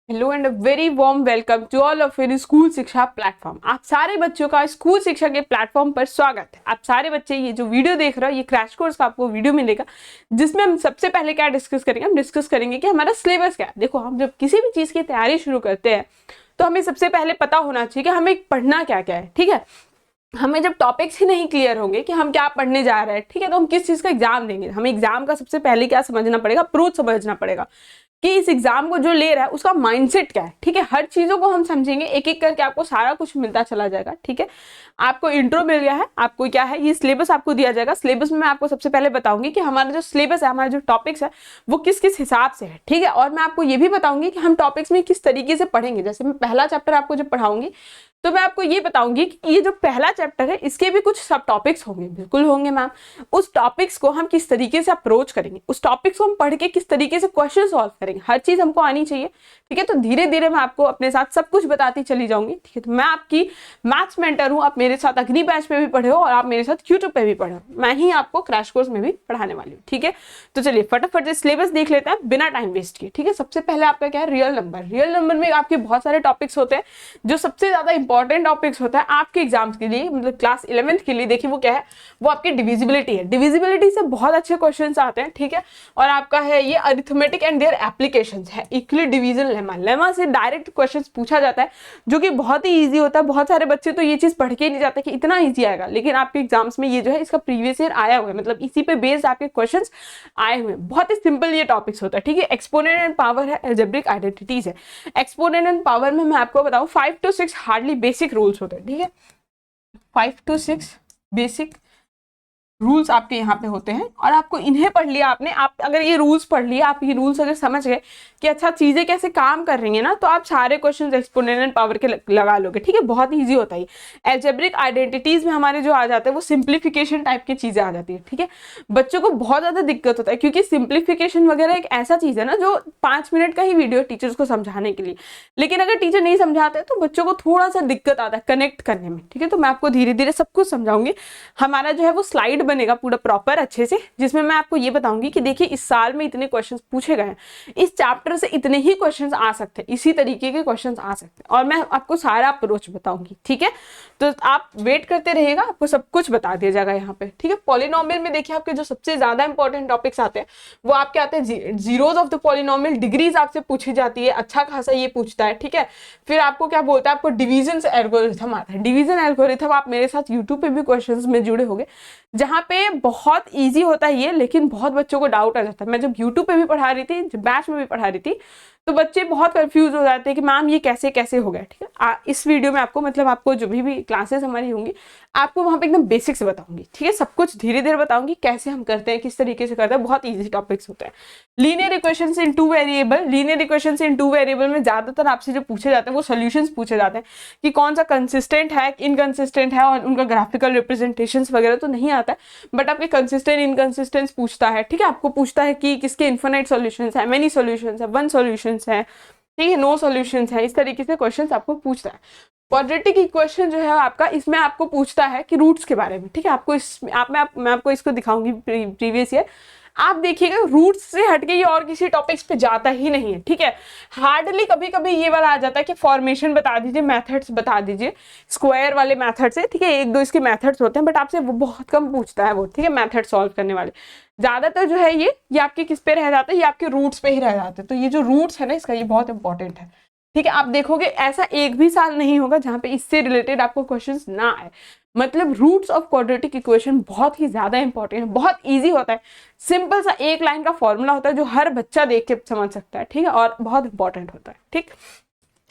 Hello and very warm welcome to all of in school Shiksha platform. आप सारे बच्चों का स्कूल शिक्षा के प्लेटफॉर्म पर स्वागत है। आप सारे बच्चे ये जो वीडियो देख रहे हो, ये क्रैश कोर्स का आपको वीडियो मिलेगा, जिसमें हम सबसे पहले क्या डिस्कस करेंगे। हम डिस्कस करेंगे कि हमारा सिलेबस क्या है। देखो, हम जब किसी भी चीज की तैयारी शुरू करते हैं तो हमें सबसे पहले पता होना चाहिए कि हमें पढ़ना क्या क्या है। ठीक है, हमें जब टॉपिक्स ही नहीं क्लियर होंगे कि हम क्या पढ़ने जा रहे हैं, ठीक है, तो हम किस चीज का एग्जाम देंगे। हमें एग्जाम का सबसे पहले क्या समझना पड़ेगा, अप्रोच समझना पड़ेगा कि इस एग्जाम को जो ले रहा है उसका माइंडसेट क्या है। ठीक है, हर चीजों को हम समझेंगे, एक एक करके आपको सारा कुछ मिलता चला जाएगा। ठीक है, आपको इंट्रो मिल गया है, आपको क्या है, ये सिलेबस आपको दिया जाएगा। सिलेबस में मैं आपको सबसे पहले बताऊंगी कि हमारा जो सिलेबस है, हमारे जो टॉपिक्स है वो किस किस हिसाब से है। ठीक है, और मैं आपको ये भी बताऊंगी कि हम टॉपिक्स में किस तरीके से पढ़ेंगे। जैसे मैं पहला चैप्टर आपको जब पढ़ाऊंगी तो मैं आपको ये बताऊंगी कि ये जो पहला चैप्टर है इसके भी कुछ सब टॉपिक्स होंगे। बिल्कुल होंगे मैम। उस टॉपिक्स को हम किस तरीके से अप्रोच करेंगे, उस टॉपिक्स को हम पढ़ के किस तरीके से क्वेश्चन सॉल्व करेंगे, हर चीज हमको आनी चाहिए। ठीक है, तो धीरे धीरे मैं आपको अपने साथ सब कुछ बताती चली जाऊंगी। ठीक है, तो मैं आपकी मैथ्स मेंटर हूँ। आप मेरे साथ अग्नि बैच पे भी पढ़े हो और आप मेरे साथ यूट्यूब पे भी पढ़े हो। मैं ही आपको क्रैश कोर्स में भी पढ़ाने वाली हूँ। ठीक है, तो चलिए फटाफट से सिलेबस देख लेते हैं बिना टाइम वेस्ट किए। ठीक है, सबसे पहले आपका क्या है, रियल नंबर। रियल नंबर में आपके बहुत सारे टॉपिक्स होते हैं। जो सबसे ज्यादा इंपॉर्टेंट टॉपिक्स होता है आपके एग्जाम्स के लिए, मतलब क्लास 11th के लिए, देखिए वो क्या है, वो आपकी डिविजिबिलिटी है। डिविजिबिलिटी से बहुत अच्छे क्वेश्चंस आते हैं। ठीक है, और आपका है ये अरिथमेटिक एंड देयर एप्लीकेशंस है, इक्वली डिवीजन लेमा। लेमा से डायरेक्ट क्वेश्चंस पूछा जाता है जो कि बहुत ही इजी होता है। बहुत सारे बच्चे तो ये चीज पढ़ के नहीं जाते कि इतना इजी आएगा, लेकिन आपके एग्जाम्स में ये जो है इसका प्रीवियस ईयर आया हुआ है, मतलब इसी पे बेस्ड आपके क्वेश्चन आए हुए हैं। बहुत ही सिंपल ये टॉपिक्स होता है। ठीक है, एक्सपोनेंट एंड पावर है, अलजेब्रिक आइडेंटिटीज है। एक्सपोनेंट एंड पावर में मैं आपको बताऊं 5 to 6 हार्डली बेसिक रूल्स होते हैं। ठीक है, 5 to 6 बेसिक रूल्स आपके यहाँ पे होते हैं और आपको इन्हें पढ़ लिया आपने। आप अगर ये रूल्स पढ़ लिए, आप ये रूल्स अगर समझ गए कि अच्छा चीजें कैसे काम कर रही है ना, तो आप सारे क्वेश्चंस एक्सपोनेंट एंड पावर के लगा लोगे। ठीक है, बहुत इजी होता है। अलजेब्रिक आइडेंटिटीज में हमारे जो आ जाते हैं वो सिंप्लीफिकेशन टाइप की चीजें आ जाती है। ठीक है, बच्चों को बहुत ज्यादा दिक्कत होता है क्योंकि सिंप्लीफिकेशन वगैरह एक ऐसा चीज है ना जो 5 मिनट का ही वीडियो टीचर्स को समझाने के लिए, लेकिन अगर टीचर नहीं समझाते तो बच्चों को थोड़ा सा दिक्कत आता है कनेक्ट करने में। ठीक है, तो मैं आपको धीरे धीरे सब कुछ समझाऊंगी। हमारा जो है वो स्लाइड बनेगा पूरा प्रॉपर अच्छे से, जिसमें मैं आपको ये बताऊंगी कि देखिए इस साल में इतने क्वेश्चंस पूछे गए हैं, इस चैप्टर से इतने ही क्वेश्चंस आ सकते हैं, इसी तरीके के क्वेश्चंस आ सकते हैं, और मैं आपको सारा अप्रोच बताऊंगी। ठीक है, तो आप वेट करते रहिएगा, आपको सब कुछ बता दिया जाएगा यहाँ पे। ठीक है, पॉलिनोमियल में देखिए आपके जो सबसे ज्यादा इंपॉर्टेंट टॉपिक्स आते हैं वो आपके आते हैं zeros of the polynomial, degrees आपसे पूछी जाती है, अच्छा खासा ये पूछता है। ठीक है, फिर आपको क्या बोलता है, आपको डिवीजन एल्गोरिथम आता है। डिवीजन एल्गोरिथम आप मेरे साथ यूट्यूब पे भी क्वेश्चंस में जुड़े होंगे, जहाँ पे बहुत इजी होता है ये, लेकिन बहुत बच्चों को डाउट आ जाता है। मैं जब यूट्यूब पे भी पढ़ा रही थी, जब बैच में भी पढ़ा रही थी, तो बच्चे बहुत कंफ्यूज हो जाते हैं कि मैम ये कैसे कैसे हो गया। ठीक है, इस वीडियो में आपको, मतलब आपको जो भी क्लासेस हमारी होंगी, आपको वहां पे एकदम बेसिक से बताऊंगी। ठीक है, सब कुछ धीरे धीरे बताऊंगी कैसे हम करते हैं, किस तरीके से करते हैं। बहुत इजी टॉपिक्स होते हैं। लीनियर इक्वेशंस इन 2 वेरिएबल। लीनियर इक्वेशंस इन 2 वेरिएबल में ज्यादातर आपसे जो पूछे जाते हैं वो सॉल्यूशंस पूछे जाते हैं कि कौन सा कंसिस्टेंट है, इनकंसिस्टेंट है, और उनका ग्राफिकल रिप्रेजेंटेशन वगैरह तो नहीं आता है, बट आपके कंसिस्टेंट इनकंसिस्टेंस पूछता है। ठीक है, आपको पूछता है कि किसके इन्फिनिट सॉल्यूशंस है, मेनी सॉल्यूशंस है, वन सॉल्यूशंस है, ठीक है, नो सॉल्यूशंस है। इस तरीके से क्वेश्चंस आपको पूछता है। क्वाड्रेटिक इक्वेशन जो है आपका, इसमें आपको पूछता है कि रूट्स के बारे में। ठीक है, आपको मैं आपको इसको दिखाऊंगी प्रीवियस ईयर। आप देखिएगा रूट्स से हटके ये और किसी टॉपिक्स पे जाता ही नहीं है। ठीक है, हार्डली कभी कभी ये वाला आ जाता है कि फॉर्मेशन बता दीजिए, मेथड्स बता दीजिए, स्क्वायर वाले मेथड से। ठीक है, एक दो इसके मेथड्स होते हैं, बट आपसे वो बहुत कम पूछता है वो। ठीक है, मेथड सॉल्व करने वाले ज्यादातर जो है ये आपके किस पे रह जाते हैं, ये आपके रूट्स पे ही रह जाते हैं। तो ये जो रूट्स है ना इसका, ये बहुत इंपॉर्टेंट है। ठीक है, आप देखोगे ऐसा एक भी साल नहीं होगा जहां पे इससे रिलेटेड आपको क्वेश्चंस ना आए। मतलब रूट्स ऑफ क्वाड्रेटिक इक्वेशन बहुत ही ज्यादा इंपॉर्टेंट है, बहुत इजी होता है। सिंपल सा एक लाइन का फॉर्मूला होता है जो हर बच्चा देख के समझ सकता है। ठीक है, और बहुत इंपॉर्टेंट होता है। ठीक,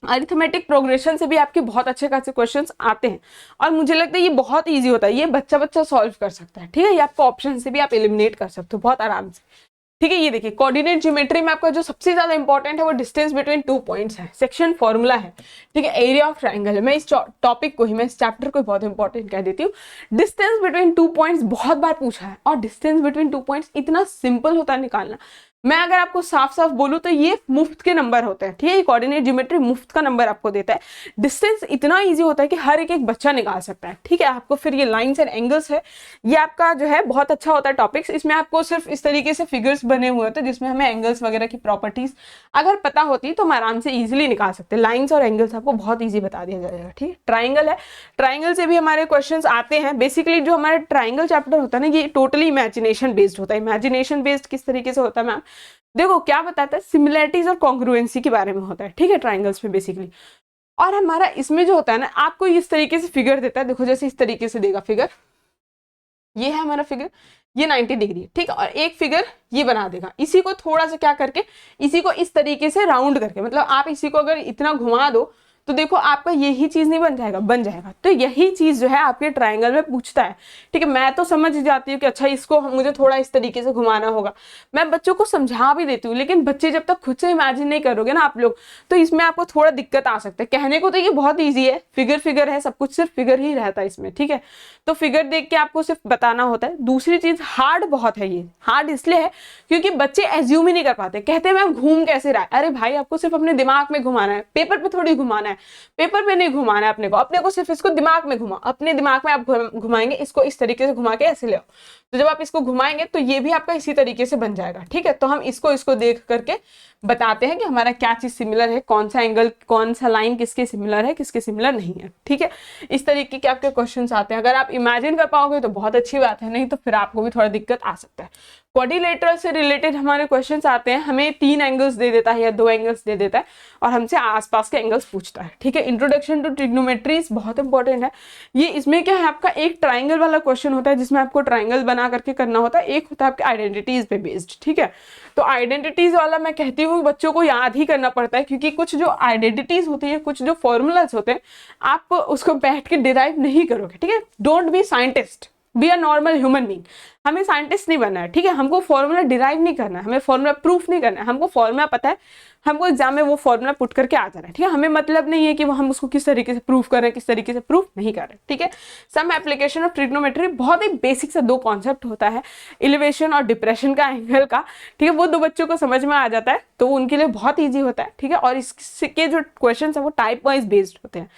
अरिथमेटिक प्रोग्रेशन से भी आपके बहुत अच्छे खासे क्वेश्चंस आते हैं और मुझे लगता है ये बहुत इजी होता है, ये बच्चा बच्चा सॉल्व कर सकता है। ठीक है, ये आपको ऑप्शन से भी आप एलिमिनेट कर सकते हो बहुत आराम से। ठीक है, ये देखिए कोऑर्डिनेट ज्योमेट्री में आपका जो सबसे ज्यादा इंपॉर्टेंट है वो डिस्टेंस बिटवीन 2 पॉइंट्स है, सेक्शन फॉर्मूला है। ठीक है, एरिया ऑफ ट्रायंगल है। मैं इस टॉपिक को ही, मैं इस चैप्टर को बहुत इंपॉर्टेंट कह देती हूँ। डिस्टेंस बिटवीन 2 पॉइंट्स बहुत बार पूछा है, और डिस्टेंस बिटवीन 2 पॉइंट्स इतना सिंपल होता है निकालना। मैं अगर आपको साफ साफ बोलूं तो ये मुफ्त के नंबर होते हैं, ठीक है। कोऑर्डिनेट ज्योमेट्री मुफ्त का नंबर आपको देता है। डिस्टेंस इतना इजी होता है कि हर एक बच्चा निकाल सकता है, ठीक है। आपको फिर ये लाइंस एंड एंगल्स है, ये आपका जो है बहुत अच्छा होता है टॉपिक्स। इसमें आपको सिर्फ इस तरीके से फिगर्स बने हुए होते हैं जिसमें हमें एंगल्स वगैरह की प्रॉपर्टीज अगर पता होती तो हम आराम से इजिली निकाल सकते हैं। लाइन्स और एंगल्स आपको बहुत ईजी बता दिया जाएगा, ठीक है। ट्राइंगल है, ट्राइंगल से भी हमारे क्वेश्चन आते हैं। बेसिकली जो हमारा ट्राइंगल चैप्टर होता है ना, ये टोटली इमेजिनेशन बेस्ड होता है। इमेजिनेशन बेस्ड किस तरीके से होता है मैम, देखो क्या बताता है, सिमिलरिटीज और कॉन्ग्रुएंसी के बारे में होता है, ठीक है, ट्राइंगल्स में बेसिकली। और हमारा इसमें जो होता है ना, आपको इस तरीके से फिगर देता है, देखो जैसे इस तरीके से देगा फिगर, ये है हमारा फिगर, ये 90 डिग्री, ठीक है। और एक फिगर ये बना देगा, इसी को थोड़ा सा क्या करके, इसी को इस तरीके से राउंड करके, मतलब आप इसी को अगर इतना घुमा दो तो देखो आपका यही चीज नहीं बन जाएगा, बन जाएगा। तो यही चीज जो है आपके ट्रायंगल में पूछता है, ठीक है। मैं तो समझ जाती हूँ कि अच्छा इसको मुझे थोड़ा इस तरीके से घुमाना होगा, मैं बच्चों को समझा भी देती हूँ, लेकिन बच्चे जब तक खुद से इमेजिन नहीं करोगे ना आप लोग, तो इसमें आपको थोड़ा दिक्कत आ सकता है। कहने को तो ये बहुत ईजी है, फिगर फिगर है, सब कुछ सिर्फ फिगर ही रहता है इसमें, ठीक है। तो फिगर देख के आपको सिर्फ बताना होता है। दूसरी चीज हार्ड बहुत है, ये हार्ड इसलिए है क्योंकि बच्चे एज्यूम ही नहीं कर पाते, कहते हैं मैम घूम कैसे रहा है। अरे भाई आपको सिर्फ अपने दिमाग में घुमाना है, पेपर पे थोड़ी घुमाना है, पेपर पे नहीं घुमाना है अपने को सिर्फ इसको दिमाग में घुमा, अपने दिमाग में आप घुमाएंगे, इसको इस तरीके से घुमा के ऐसे ले आओ, तो जब आप इसको घुमाएंगे तो ये भी आपका इसी तरीके से बन जाएगा, ठीक है। तो हम इसको देख करके बताते हैं कि हमारा क्या चीज सिमिलर है, कौन सा एंगल, कौन सा लाइन किसके सिमिलर है, किसके सिमिलर नहीं है, ठीक है। इस तरीके के आपके क्वेश्चंस आते हैं। अगर आप इमेजिन कर पाओगे तो बहुत अच्छी बात है, नहीं तो फिर आपको भी थोड़ा दिक्कत आ सकता है। क्वाड्रिलेटरल से रिलेटेड हमारे क्वेश्चंस आते हैं, हमें 3 एंगल्स दे देता है या 2 एंगल्स दे देता है और हमसे आसपास के एंगल्स पूछता है, ठीक है। इंट्रोडक्शन टू ट्रिग्नोमेट्रीज बहुत इंपॉर्टेंट है ये। इसमें क्या है, आपका एक ट्राइंगल वाला क्वेश्चन होता है जिसमें आपको ट्राइंगल बना करके करना होता है, एक होता है आपके आइडेंटिटीज पे बेस्ड, ठीक है। तो आइडेंटिटीज वाला मैं कहती हूँ बच्चों को याद ही करना पड़ता है, क्योंकि कुछ जो आइडेंटिटीज होती है, कुछ जो फॉर्मूलाज होते हैं, आप उसको बैठ के डिराइव नहीं करोगे, ठीक है। Don't be scientist, be a normal human being. हमें साइंटिस्ट नहीं बनना है, ठीक है। हमको फॉर्मूला डिराइव नहीं करना है, हमें फॉर्मूला प्रूफ नहीं करना है, हमको फॉर्मूला पता है, हमको एग्जाम में वो फॉर्मूला पुट करके आ जाना है, ठीक है। हमें मतलब नहीं है कि वो हम उसको किस तरीके से प्रूफ कर रहे हैं, किस तरीके से प्रूफ नहीं कर रहे, ठीक है। सम एप्लीकेशन ऑफ ट्रिग्नोमेट्री, बहुत ही बेसिक सा 2 कॉन्सेप्ट होता है, एलिवेशन और डिप्रेशन का एंगल का, ठीक है। वो 2 बच्चों को समझ में आ जाता है तो उनके लिए बहुत ईजी होता है, ठीक है। और इसके जो क्वेश्चन है वो टाइप वाइज बेस्ड होते हैं,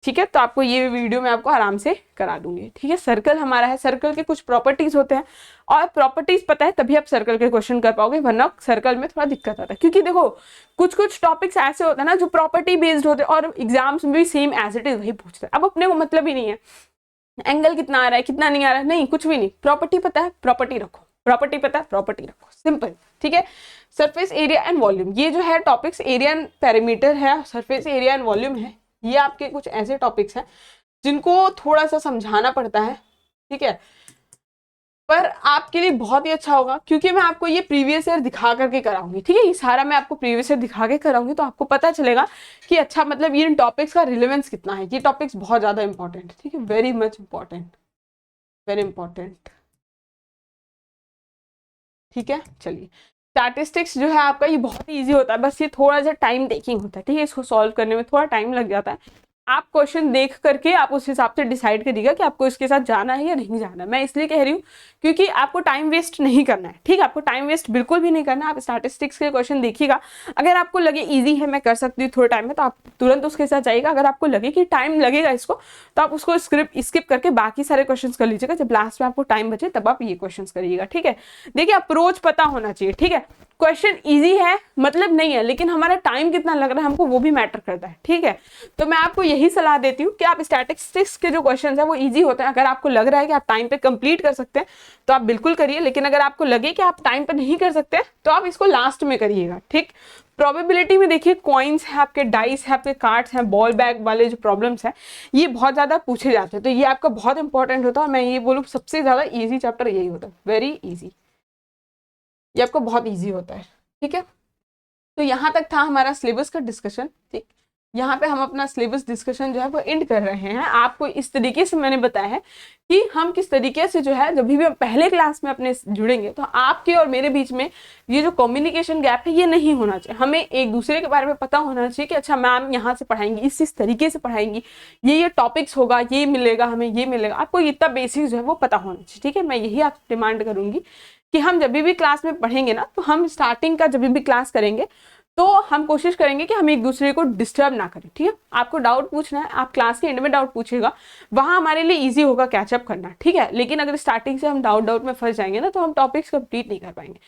ठीक है। तो आपको ये वीडियो में आपको आराम से करा दूंगी, ठीक है। सर्कल हमारा है, सर्कल के कुछ प्रॉपर्टीज होते हैं और प्रॉपर्टीज पता है तभी आप सर्कल के क्वेश्चन कर पाओगे, वरना सर्कल में थोड़ा दिक्कत आता है। क्योंकि देखो कुछ टॉपिक्स ऐसे होते हैं ना जो प्रॉपर्टी बेस्ड होते हैं और एग्जाम्स में भी सेम एज इट इज वही पूछते हैं। अब अपने को मतलब ही नहीं है एंगल कितना आ रहा है, कितना नहीं आ रहा है, नहीं कुछ भी नहीं, प्रॉपर्टी पता है प्रॉपर्टी रखो, प्रॉपर्टी पता है प्रॉपर्टी रखो, सिंपल, ठीक है। सरफेस एरिया एंड वॉल्यूम, ये जो है टॉपिक्स, एरिया एंड पेरीमीटर है, सरफेस एरिया एंड वॉल्यूम है, ये आपके कुछ ऐसे टॉपिक्स हैं जिनको थोड़ा सा समझाना पड़ता है, ठीक है। पर आपके लिए बहुत ही अच्छा होगा क्योंकि मैं आपको ये प्रीवियस ईयर दिखा करके कराऊंगी, ठीक है। ये सारा मैं आपको प्रीवियस ईयर दिखा के कराऊंगी तो आपको पता चलेगा कि अच्छा मतलब ये टॉपिक्स का रिलेवेंस कितना है। ये टॉपिक्स बहुत ज्यादा इंपॉर्टेंट, ठीक है, very much important, very important, ठीक है। चलिए, स्टैटिस्टिक्स जो है आपका ये बहुत ही ईजी होता है, बस ये थोड़ा सा टाइम टेकिंग होता है, ठीक है। इसको सॉल्व करने में थोड़ा टाइम लग जाता है। आप क्वेश्चन देख करके आप उस हिसाब से डिसाइड करिएगा कि आपको इसके साथ जाना है या नहीं जाना है। मैं इसलिए कह रही हूँ क्योंकि आपको टाइम वेस्ट नहीं करना है, ठीक है। आपको टाइम वेस्ट बिल्कुल भी नहीं करना है। आप स्टैटिस्टिक्स के क्वेश्चन देखिएगा, अगर आपको लगे इजी है, मैं कर सकती हूँ थोड़े टाइम में, तो आप तुरंत उसके साथ जाइएगा। अगर आपको लगे कि टाइम लगेगा इसको, तो आप उसको स्किप करके बाकी सारे क्वेश्चन कर लीजिएगा। जब लास्ट में आपको टाइम बचे तब आप ये क्वेश्चन करिएगा, ठीक है। देखिए अप्रोच पता होना चाहिए, ठीक है। क्वेश्चन इजी है मतलब नहीं है, लेकिन हमारा टाइम कितना लग रहा है हमको वो भी मैटर करता है, ठीक है। तो मैं आपको यही सलाह देती हूँ कि आप स्टैटिस्टिक्स के जो क्वेश्चन है वो इजी होते हैं। अगर आपको लग रहा है कि आप टाइम पे कंप्लीट कर सकते हैं तो आप बिल्कुल करिए, लेकिन अगर आपको लगे कि आप टाइम पे नहीं कर सकते तो आप इसको लास्ट में करिएगा, ठीक। प्रोबेबिलिटी में देखिए कॉइन्स है आपके, डाइस है आपके, कार्ड्स हैं, बॉल बैग वाले जो प्रॉब्लम्स हैं ये बहुत ज्यादा पूछे जाते हैं, तो ये आपका बहुत इंपॉर्टेंट होता है। मैं ये बोलूँ सबसे ज्यादा ईजी चैप्टर यही होता है, वेरी ईजी, ये आपको बहुत ईजी होता है, ठीक है। तो यहाँ तक था हमारा सिलेबस का डिस्कशन, ठीक। यहाँ पे हम अपना सिलेबस डिस्कशन जो है वो एंड कर रहे हैं। आपको इस तरीके से मैंने बताया है कि हम किस तरीके से जो है जब भी हम पहले क्लास में अपने जुड़ेंगे तो आपके और मेरे बीच में ये जो कम्युनिकेशन गैप है ये नहीं होना चाहिए। हमें एक दूसरे के बारे में पता होना चाहिए कि अच्छा मैम यहाँ से पढ़ाएंगी, इस तरीके से पढ़ाएंगी, ये टॉपिक्स होगा, ये मिलेगा हमें, ये मिलेगा, आपको इतना बेसिक जो है वो पता होना चाहिए, ठीक है। मैं यही आप डिमांड करूंगी कि हम जब भी क्लास में पढ़ेंगे ना, तो हम स्टार्टिंग का जब भी क्लास करेंगे तो हम कोशिश करेंगे कि हम एक दूसरे को डिस्टर्ब ना करें, ठीक है। आपको डाउट पूछना है, आप क्लास के एंड में डाउट पूछेगा, वहां हमारे लिए इजी होगा कैचअप करना, ठीक है। लेकिन अगर स्टार्टिंग से हम डाउट में फंस जाएंगे ना, तो हम टॉपिक्स कंप्लीट नहीं कर पाएंगे।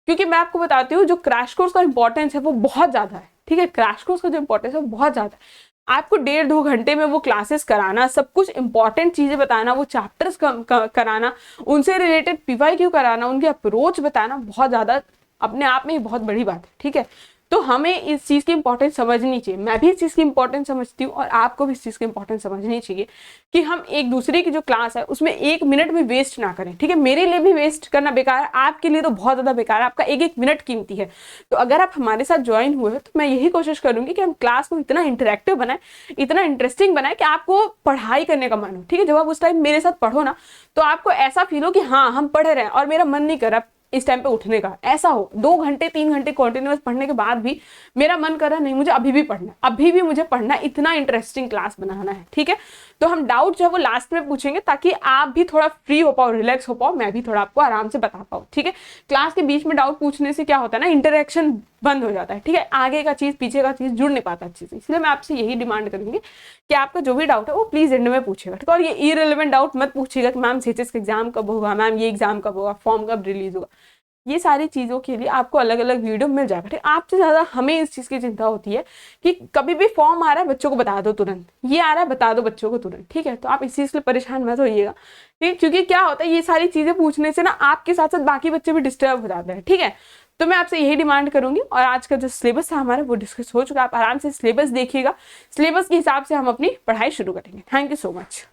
क्योंकि मैं आपको बताती हूँ, जो क्रैश कोर्स का इंपॉर्टेंस है वो बहुत ज्यादा है, ठीक है। क्रैश कोर्स का जो इंपॉर्टेंस है वो बहुत ज्यादा है। आपको 1.5-2 घंटे में वो क्लासेस कराना, सब कुछ इंपॉर्टेंट चीजें बताना, वो चैप्टर्स कराना, उनसे रिलेटेड PYQ कराना, उनके अप्रोच बताना, बहुत ज्यादा अपने आप में ही बहुत बड़ी बात है, ठीक है। तो हमें इस चीज की इंपॉर्टेंस समझनी चाहिए, मैं भी इस चीज की इंपॉर्टेंस समझती हूँ, और आपको भी इस चीज की इंपॉर्टेंस समझनी चाहिए कि हम एक दूसरे की जो क्लास है उसमें 1 मिनट भी वेस्ट ना करें, ठीक है। मेरे लिए भी वेस्ट करना बेकार है, आपके लिए तो बहुत ज्यादा बेकार है, आपका 1-1 मिनट कीमती है। तो अगर आप हमारे साथ ज्वाइन हुए हो, तो मैं यही कोशिश करूंगी कि हम क्लास को इतना इंटरेक्टिव बनाए, इतना इंटरेस्टिंग बनाए कि आपको पढ़ाई करने का मन हो, ठीक है। जब आप उस टाइम मेरे साथ पढ़ो ना, तो आपको ऐसा फील हो कि हाँ हम पढ़ रहे हैं और मेरा मन नहीं कर रहा इस टाइम पे उठने का, ऐसा हो। 2 घंटे 3 घंटे कंटिन्यूअस पढ़ने के बाद भी मेरा मन कर रहा नहीं, मुझे अभी भी पढ़ना है, अभी भी मुझे पढ़ना है, इतना इंटरेस्टिंग क्लास बनाना है, ठीक है। तो हम डाउट जो है वो लास्ट में पूछेंगे, ताकि आप भी थोड़ा फ्री हो पाओ, रिलैक्स हो पाओ, मैं भी थोड़ा आपको आराम से बता पाऊँ, ठीक है। क्लास के बीच में डाउट पूछने से क्या होता है ना, इंटरेक्शन बंद हो जाता है, ठीक है। आगे का चीज पीछे का चीज जुड़ नहीं पाता अच्छे से। इसलिए मैं आपसे यही डिमांड करूंगी कि आपका जो भी डाउट है वो प्लीज एंड में पूछेगा, ठीक है। और ये इररिलेवेंट डाउट मत पूछेगा कि मैम CHS का एग्जाम कब होगा, मैम ये एग्जाम कब होगा, फॉर्म कब रिलीज होगा। ये सारी चीजों के लिए आपको अलग अलग वीडियो मिल जाएगा, ठीक। आपसे ज्यादा हमें इस चीज की चिंता होती है कि कभी भी फॉर्म आ रहा है बच्चों को बता दो तुरंत, ये आ रहा है बता दो बच्चों को तुरंत, ठीक है। तो आप इस चीज के लिए परेशान मत होइएगा, ठीक। क्योंकि क्या होता है, ये सारी चीजें पूछने से ना आपके साथ साथ बाकी बच्चे भी डिस्टर्ब हो जाते हैं, ठीक है। तो मैं आपसे यही डिमांड करूंगी। और आज का जो सिलेबस था हमारा वो डिस्कस हो चुका है, आप आराम से सिलेबस देखिएगा, सिलेबस के हिसाब से हम अपनी पढ़ाई शुरू करेंगे। Thank you so much.